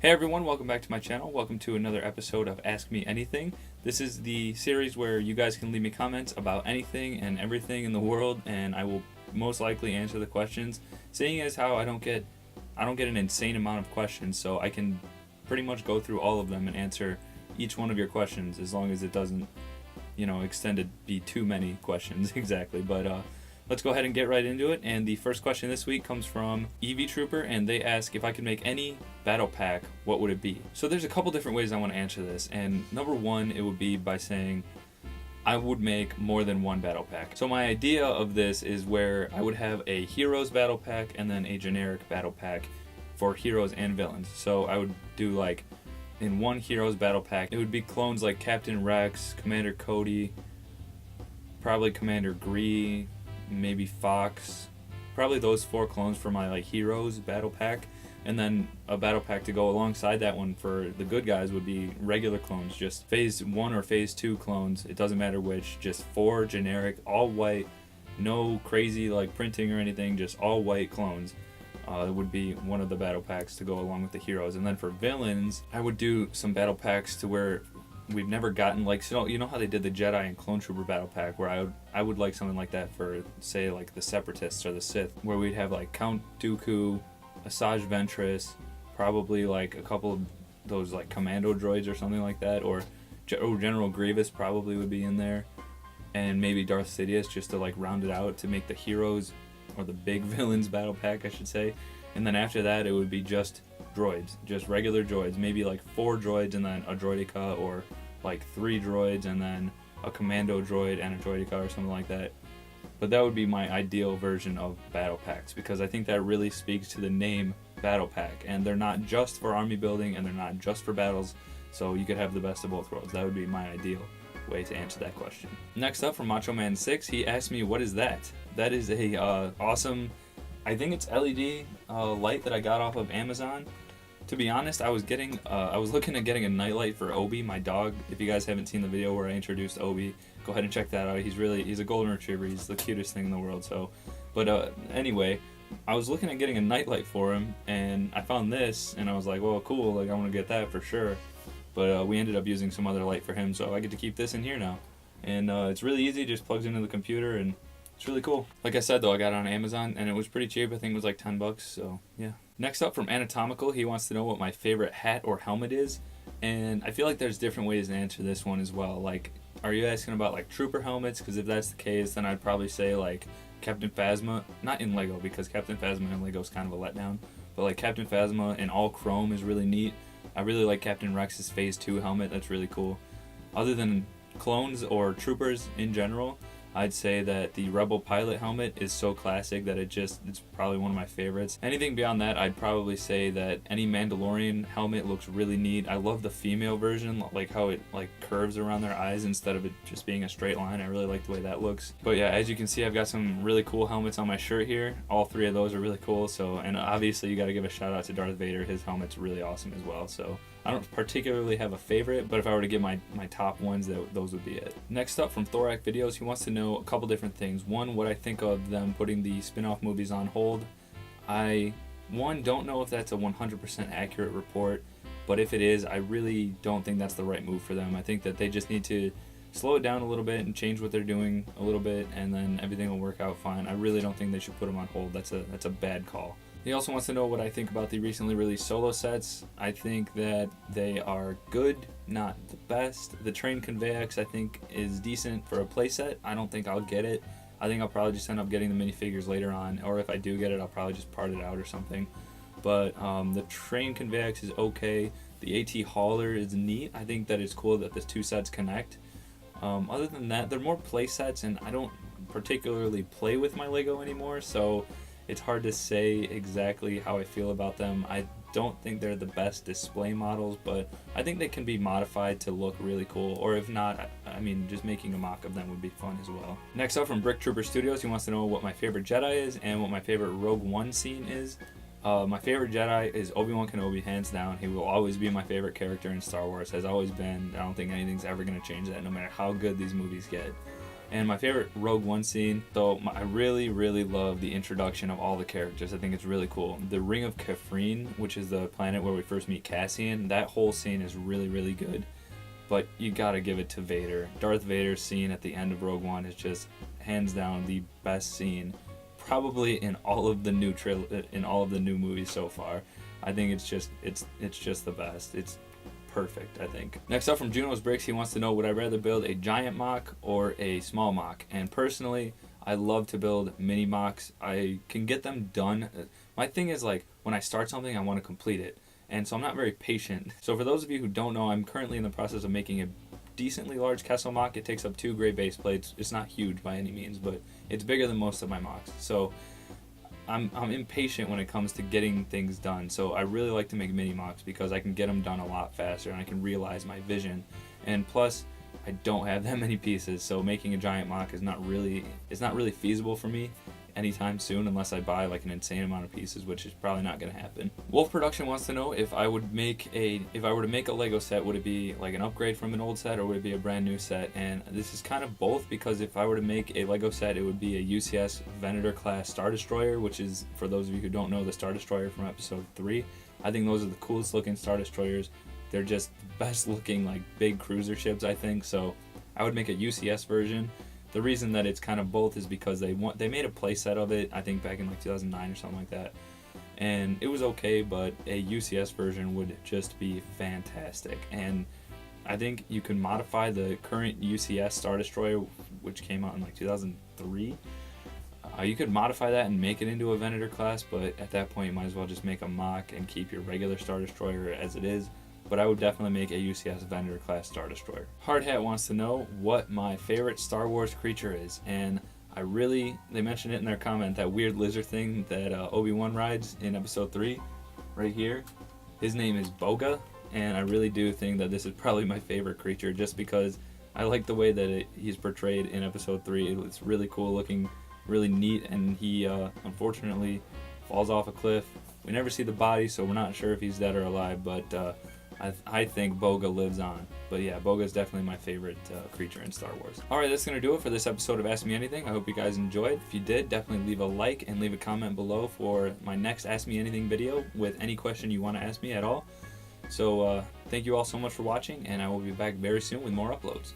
Hey everyone, welcome back to my channel. Welcome to another episode of Ask Me Anything. This is the series where you guys can leave me comments about anything and everything in the world, and I will most likely answer the questions. Seeing as how I don't get an insane amount of questions, so I can pretty much go through all of them and answer each one of your questions as long as it doesn't, extend to be too many questions exactly. But let's go ahead and get right into it. And the first question this week comes from EV Trooper, and they ask, if I could make any battle pack, what would it be? So there's a couple different ways I want to answer this, and number one, it would be by saying I would make more than one battle pack. So my idea of this is where I would have a heroes battle pack and then a generic battle pack for heroes and villains. So I would do, like, in one heroes battle pack, it would be clones like Captain Rex, Commander Cody, probably Commander Gree, maybe Fox, probably those 4 clones for my heroes battle pack, and then a battle pack to go alongside that one for the good guys would be regular clones, just phase 1 or phase 2 clones, it doesn't matter which, just 4 generic, all white, no crazy printing or anything, just all white clones. It would be one of the battle packs to go along with the heroes. And then for villains, I would do some battle packs to where we've never gotten, so you know how they did the Jedi and Clone Trooper battle pack, where I would like something like that for, say, the Separatists or the Sith, where we'd have Count Dooku, Asajj Ventress, probably a couple of those commando droids or something like that, or General Grievous probably would be in there, and maybe Darth Sidious, just to round it out to make the heroes or the big villains battle pack, I should say. And then after that, it would be just droids, just regular droids, maybe 4 droids and then a droideka, or 3 droids and then a commando droid and a droideka or something like that. But that would be my ideal version of battle packs, because I think that really speaks to the name battle pack, and they're not just for army building and they're not just for battles, so you could have the best of both worlds. That would be my ideal way to answer that question. Next up, from Macho Man 6, he asked me, what is that? That is a awesome, I think it's LED light that I got off of Amazon. To be honest, I was looking at getting a nightlight for Obi, my dog. If you guys haven't seen the video where I introduced Obi, go ahead and check that out. He's a golden retriever. He's the cutest thing in the world. Anyway, I was looking at getting a nightlight for him, and I found this, and I was like, well, cool, I want to get that for sure. But we ended up using some other light for him, so I get to keep this in here now. And it's really easy, just plugs into the computer, and it's really cool. Like I said, though, I got it on Amazon, and it was pretty cheap. I think it was $10, so yeah. Next up, from Anatomical, he wants to know what my favorite hat or helmet is, and I feel like there's different ways to answer this one as well. Are you asking about trooper helmets? Because if that's the case, then I'd probably say Captain Phasma, not in Lego, because Captain Phasma in Lego is kind of a letdown, but Captain Phasma in all chrome is really neat. I really like Captain Rex's Phase 2 helmet, that's really cool. Other than clones or troopers in general, I'd say that the Rebel pilot helmet is so classic that it's probably one of my favorites. Anything beyond that, I'd probably say that any Mandalorian helmet looks really neat. I love the female version, how it curves around their eyes instead of it just being a straight line. I really like the way that looks. But yeah, as you can see, I've got some really cool helmets on my shirt here. All 3 of those are really cool. And obviously you got to give a shout out to Darth Vader. His helmet's really awesome as well. So I don't particularly have a favorite, but if I were to give my top ones, those would be it. Next up, from Thorak Videos, he wants to know a couple different things. One, what I think of them putting the spin-off movies on hold. I don't know if that's a 100% accurate report, but if it is, I really don't think that's the right move for them. I think that they just need to slow it down a little bit and change what they're doing a little bit, and then everything will work out fine. I really don't think they should put them on hold. That's a bad call. He also wants to know what I think about the recently released solo sets. I think that they are good, not the best. The Train Convex, I think, is decent for a playset. I don't think I'll get it. I think I'll probably just end up getting the minifigures later on, or if I do get it, I'll probably just part it out or something. But the Train Convex is okay. The AT Hauler is neat. I think that it's cool that the 2 sets connect. Other than that, they're more playsets, and I don't particularly play with my Lego anymore, so it's hard to say exactly how I feel about them. I don't think they're the best display models, but I think they can be modified to look really cool, or if not, I mean, just making a mock of them would be fun as well. Next up, from Brick Trooper Studios, he wants to know what my favorite Jedi is and what my favorite Rogue One scene is. My favorite Jedi is Obi-Wan Kenobi, hands down. He will always be my favorite character in Star Wars, has always been. I don't think anything's ever going to change that, no matter how good these movies get. And my favorite Rogue One scene, I really, really love the introduction of all the characters. I think it's really cool. The Ring of Kafrene, which is the planet where we first meet Cassian, that whole scene is really, really good. But you gotta give it to Vader. Darth Vader's scene at the end of Rogue One is just hands down the best scene, probably in all of the new movies so far. I think it's just the best. It's perfect, I think. Next up from Juno's Bricks, he wants to know, would I rather build a giant mock or a small mock? And personally, I love to build mini mocks. I can get them done. My thing is, like, when I start something, I want to complete it. And so I'm not very patient. So for those of you who don't know, I'm currently in the process of making a decently large Kessel mock. It takes up 2 gray base plates. It's not huge by any means, but it's bigger than most of my mocks. So I'm impatient when it comes to getting things done. So I really like to make mini mocks because I can get them done a lot faster and I can realize my vision. And plus, I don't have that many pieces, so making a giant mock is not really feasible for me anytime soon unless I buy like an insane amount of pieces, which is probably not going to happen. Wolf Production wants to know, if I were to make a Lego set, would it be like an upgrade from an old set or would it be a brand new set? And this is kind of both, because if I were to make a Lego set, it would be a UCS Venator class Star Destroyer, which is, for those of you who don't know, the Star Destroyer from episode 3. I think those are the coolest looking Star Destroyers. They're just the best looking, like, big cruiser ships, I think. So I would make a UCS version. The reason that it's kind of both is because they made a playset of it, I think back in like 2009 or something like that, and it was okay, but a UCS version would just be fantastic. And I think you can modify the current UCS Star Destroyer, which came out in like 2003. You could modify that and make it into a Venator class, but at that point you might as well just make a mock and keep your regular Star Destroyer as it is. But I would definitely make a UCS Venator class Star Destroyer. Hard Hat wants to know what my favorite Star Wars creature is, and they mentioned it in their comment, that weird lizard thing that Obi-Wan rides in episode 3, right here. His name is Boga, and I really do think that this is probably my favorite creature, just because I like the way that he's portrayed in episode 3. It's really cool looking, really neat, and he unfortunately falls off a cliff. We never see the body, so we're not sure if he's dead or alive, but I think Boga lives on. But yeah, Boga is definitely my favorite creature in Star Wars. Alright, that's going to do it for this episode of Ask Me Anything. I hope you guys enjoyed. If you did, definitely leave a like and leave a comment below for my next Ask Me Anything video with any question you want to ask me at all. So thank you all so much for watching, and I will be back very soon with more uploads.